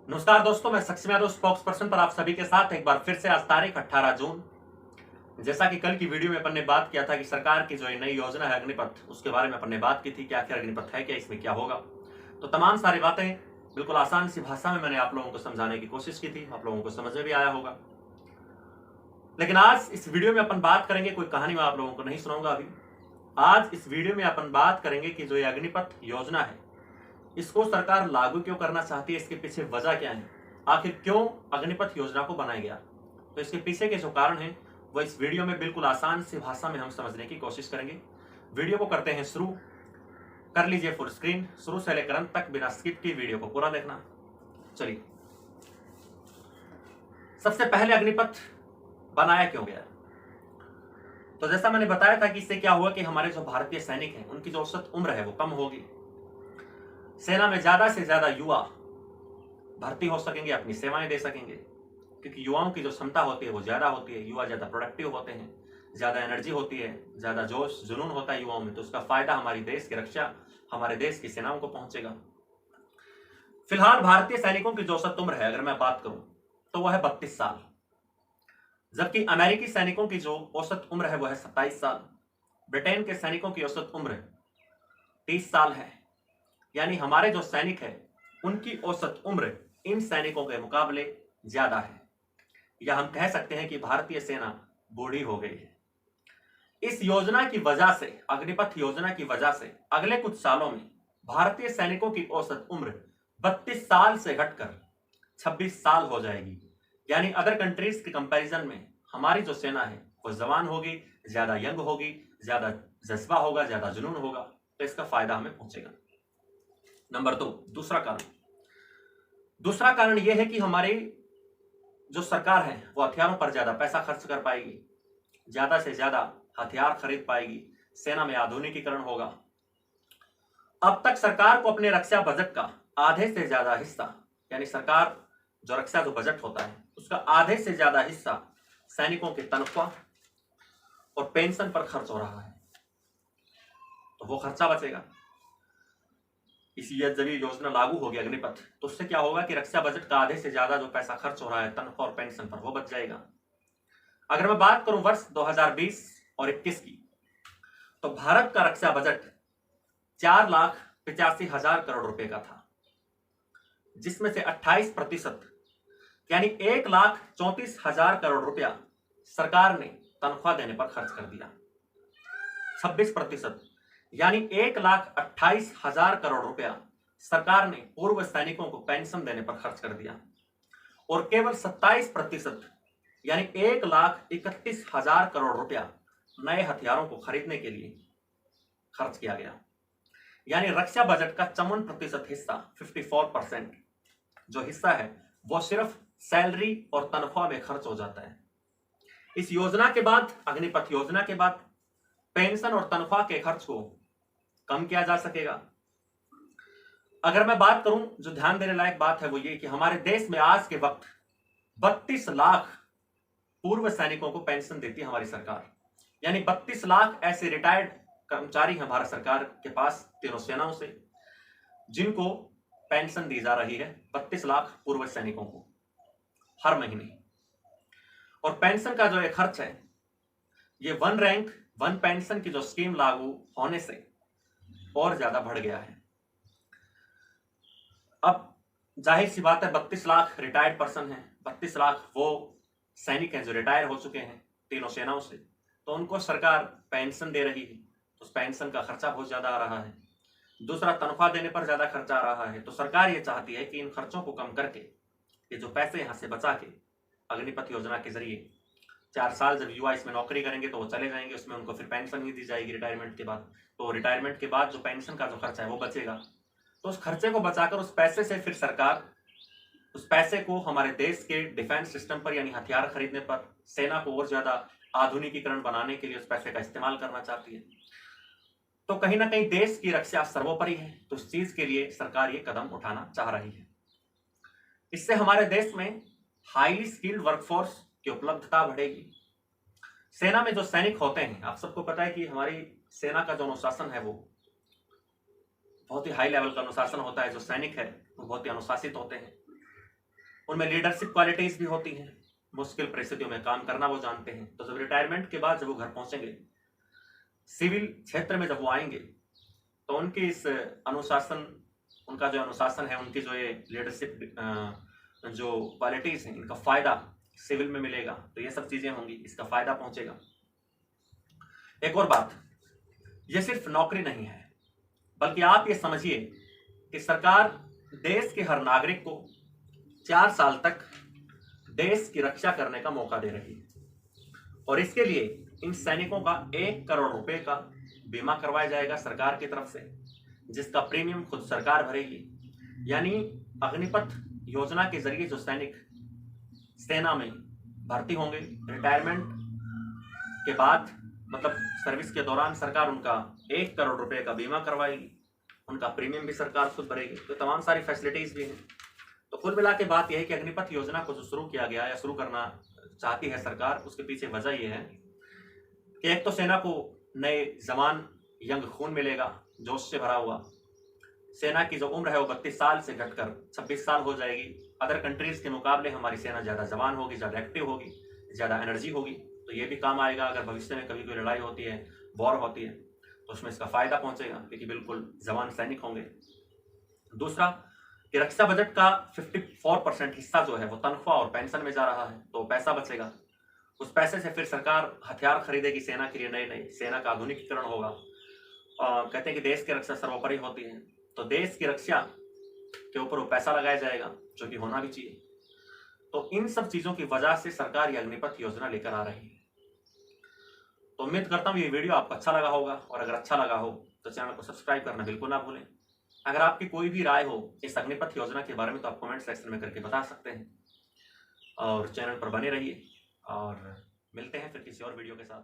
नमस्कार दोस्तों, मैं सक्षम यादव स्पोक्स पर्सन पर आप सभी के साथ एक बार फिर से। आज तारीख 18 जून। जैसा कि कल की वीडियो में अपन ने बात किया था कि सरकार की जो नई योजना है अग्निपथ, उसके बारे में अपन ने बात की थी कि आखिर अग्निपथ है क्या, इसमें क्या होगा। तो तमाम सारी बातें बिल्कुल आसान सी भाषा में मैंने आप लोगों को समझाने की कोशिश की थी, आप लोगों को समझ में भी आया होगा। लेकिन आज इस वीडियो में अपन बात करेंगे, कोई कहानी मैं आप लोगों को नहीं सुनाऊंगा अभी। आज इस वीडियो में अपन बात करेंगे कि जो ये अग्निपथ योजना है, इसको सरकार लागू क्यों करना चाहती है, इसके पीछे वजह क्या है, आखिर क्यों अग्निपथ योजना को बनाया गया। तो इसके पीछे के जो कारण हैं वो इस वीडियो में बिल्कुल आसान सी भाषा में हम समझने की कोशिश करेंगे। वीडियो को करते हैं शुरू। कर लीजिए फुल स्क्रीन, शुरू से लेकर अंत तक बिना स्किप की वीडियो को पूरा देखना। चलिए, सबसे पहले अग्निपथ बनाया क्यों गया। तो जैसा मैंने बताया था कि इससे क्या हुआ कि हमारे जो भारतीय सैनिक हैं उनकी जो औसत उम्र है वो कम होगी। सेना में ज्यादा से ज्यादा युवा भर्ती हो सकेंगे, अपनी सेवाएं दे सकेंगे, क्योंकि युवाओं की जो क्षमता होती है वो ज्यादा होती है। युवा ज्यादा प्रोडक्टिव होते हैं, ज्यादा एनर्जी होती है, ज्यादा जोश जुनून होता है युवाओं में। तो उसका फायदा हमारी देश की रक्षा, हमारे देश की सेनाओं को पहुंचेगा। फिलहाल भारतीय सैनिकों की जो औसत उम्र है, अगर मैं बात करूं तो वह है 32 साल, जबकि अमेरिकी सैनिकों की जो औसत उम्र है वह है 27 साल। ब्रिटेन के सैनिकों की औसत उम्र 30 साल है। यानी हमारे जो सैनिक है उनकी औसत उम्र इन सैनिकों के मुकाबले ज्यादा है, या हम कह सकते हैं कि भारतीय सेना बूढ़ी हो गई है। इस योजना की वजह से, अग्निपथ योजना की वजह से अगले कुछ सालों में भारतीय सैनिकों की औसत उम्र 32 साल से घटकर 26 साल हो जाएगी। यानी अदर कंट्रीज के कंपैरिजन में हमारी जो सेना है वो जवान होगी, ज्यादा यंग होगी, ज्यादा जज्बा होगा, ज्यादा जुनून होगा। तो इसका फायदा हमें पहुंचेगा। नंबर 2, दूसरा कारण यह है कि हमारी जो सरकार है वो हथियारों पर ज्यादा पैसा खर्च कर पाएगी, ज्यादा से ज्यादा हथियार खरीद पाएगी, सेना में आधुनिकीकरण होगा। अब तक सरकार को अपने रक्षा बजट का आधे से ज्यादा हिस्सा, यानी सरकार जो रक्षा जो बजट होता है उसका आधे से ज्यादा हिस्सा सैनिकों की तनख्वाह और पेंशन पर खर्च हो रहा है। तो वो खर्चा बचेगा। इसलिए जब ये योजना लागू होगी अग्निपथ, तो उससे क्या होगा कि रक्षा बजट का आधे से ज्यादा जो पैसा खर्च हो रहा है तनख्वाह और पेंशन पर, वो बच जाएगा। अगर मैं बात करूं वर्ष 2020 और 21 की, तो भारत का रक्षा बजट 4,85,000 करोड़ रुपए का था, जिसमें से 28% यानी 1,34,000 करोड़ रुपया सरकार ने तनख्वाह देने पर खर्च कर दिया। 26% यानी 1,28,000 करोड़ रुपया सरकार ने पूर्व सैनिकों को पेंशन देने पर खर्च कर दिया। और केवल 27% यानी 1,31,000 करोड़ रुपया नए हथियारों को खरीदने के लिए खर्च किया गया। यानी रक्षा बजट का 54% हिस्सा, 54% जो हिस्सा है वो सिर्फ सैलरी और तनख्वाह में खर्च हो जाता है। इस योजना के बाद, अग्निपथ योजना के बाद, पेंशन और तनख्वाह के खर्च को कम किया जा सकेगा। अगर मैं बात करूं, जो ध्यान देने लायक बात है वो ये कि हमारे देश में आज के वक्त 32 लाख पूर्व सैनिकों को पेंशन देती है हमारी सरकार। यानी 32 लाख ऐसे रिटायर्ड कर्मचारी हैं भारत सरकार के पास तीनों सेनाओं से, जिनको पेंशन दी जा रही है। 32 लाख पूर्व सैनिकों को हर महीने। और पेंशन का जो ये खर्च है, ये वन रैंक वन पेंशन की जो स्कीम लागू होने से और ज्यादा बढ़ गया है। अब जाहिर सी बात है, 32 लाख रिटायर्ड पर्सन है, 32 लाख वो सैनिक हैं जो रिटायर हो चुके हैं तीनों सेनाओं से, तो उनको सरकार पेंशन दे रही है। तो उस पेंशन का खर्चा बहुत ज्यादा आ रहा है। दूसरा, तनख्वाह देने पर ज्यादा खर्चा आ रहा है। तो सरकार ये चाहती है कि इन खर्चों को कम करके ये जो पैसे यहां से बचा के अग्निपथ योजना के जरिए 4 साल जब युवा इसमें नौकरी करेंगे तो वो चले जाएंगे, उसमें उनको फिर पेंशन ही दी जाएगी रिटायरमेंट के बाद। तो रिटायरमेंट के बाद जो पेंशन का जो खर्चा है वो बचेगा। तो उस खर्चे को बचाकर उस पैसे से फिर सरकार उस पैसे को हमारे देश के डिफेंस सिस्टम पर, यानी हथियार खरीदने पर, सेना को और ज्यादा आधुनिकीकरण बनाने के लिए उस पैसे का इस्तेमाल करना चाहती है। तो कहीं ना कहीं देश की रक्षा सर्वोपरि है। तो इस चीज के लिए सरकार ये कदम उठाना चाह रही है। इससे हमारे देश में हाईली स्किल्ड वर्कफोर्स की उपलब्धता बढ़ेगी। सेना में जो सैनिक होते हैं, आप सबको पता है कि हमारी सेना का जो अनुशासन है वो बहुत ही हाई लेवल का अनुशासन होता है। जो सैनिक है वो बहुत ही अनुशासित होते हैं। उनमें लीडरशिप क्वालिटीज भी होती हैं, मुश्किल परिस्थितियों में काम करना वो जानते हैं। तो जब रिटायरमेंट के बाद जब वो घर पहुंचेंगे, सिविल क्षेत्र में जब वो आएंगे, तो उनकी इस अनुशासन, उनका जो अनुशासन है, उनकी जो ये लीडरशिप जो क्वालिटीज हैं, इनका फायदा सिविल में मिलेगा। तो ये सब चीजें होंगी, इसका फायदा पहुंचेगा। एक और बात, ये सिर्फ नौकरी नहीं है, बल्कि आप ये समझिए कि सरकार देश के हर नागरिक को 4 साल तक देश की रक्षा करने का मौका दे रही है। और इसके लिए इन सैनिकों का 1 करोड़ रुपए का बीमा करवाया जाएगा सरकार की तरफ से, जिसका प्रीमियम खुद सरकार भरेगी। यानी अग्निपथ योजना के जरिए जो सैनिक सेना में भर्ती होंगे, रिटायरमेंट के बाद मतलब सर्विस के दौरान सरकार उनका 1 करोड़ रुपए का बीमा करवाएगी, उनका प्रीमियम भी सरकार खुद भरेगी। तो तमाम सारी फैसिलिटीज भी हैं। तो कुल मिला के बात यह है कि अग्निपथ योजना को जो शुरू किया गया या शुरू करना चाहती है सरकार, उसके पीछे वजह यह है कि एक तो सेना को नए जवान, यंग खून मिलेगा, जोश से भरा हुआ। सेना की जो उम्र है वो 32 साल से घटकर 26 साल हो जाएगी। अदर कंट्रीज के मुकाबले हमारी सेना ज़्यादा जवान होगी, ज़्यादा एक्टिव होगी, ज़्यादा एनर्जी होगी। तो ये भी काम आएगा अगर भविष्य में कभी कोई लड़ाई होती है, वॉर होती है, तो उसमें इसका फायदा पहुंचेगा, क्योंकि बिल्कुल जवान सैनिक होंगे। दूसरा कि रक्षा बजट का 54% हिस्सा जो है वो तनख्वाह और पेंशन में जा रहा है, तो पैसा बचेगा। उस पैसे से फिर सरकार हथियार खरीदेगी सेना के लिए, नए नए, सेना का आधुनिकीकरण होगा। कहते हैं कि देश की रक्षा सर्वोपरि होती है, तो देश की रक्षा के ऊपर वो पैसा लगाया जाएगा, जो कि होना भी चाहिए। तो इन सब चीजों की वजह से सरकार ये अग्निपथ योजना लेकर आ रही है। तो उम्मीद करता हूँ ये वीडियो आपको अच्छा लगा होगा, और अगर अच्छा लगा हो तो चैनल को सब्सक्राइब करना बिल्कुल ना भूलें। अगर आपकी कोई भी राय हो इस अग्निपथ योजना के बारे में तो आप कमेंट सेक्शन में करके बता सकते हैं। और चैनल पर बने रहिए, और मिलते हैं फिर किसी और वीडियो के साथ।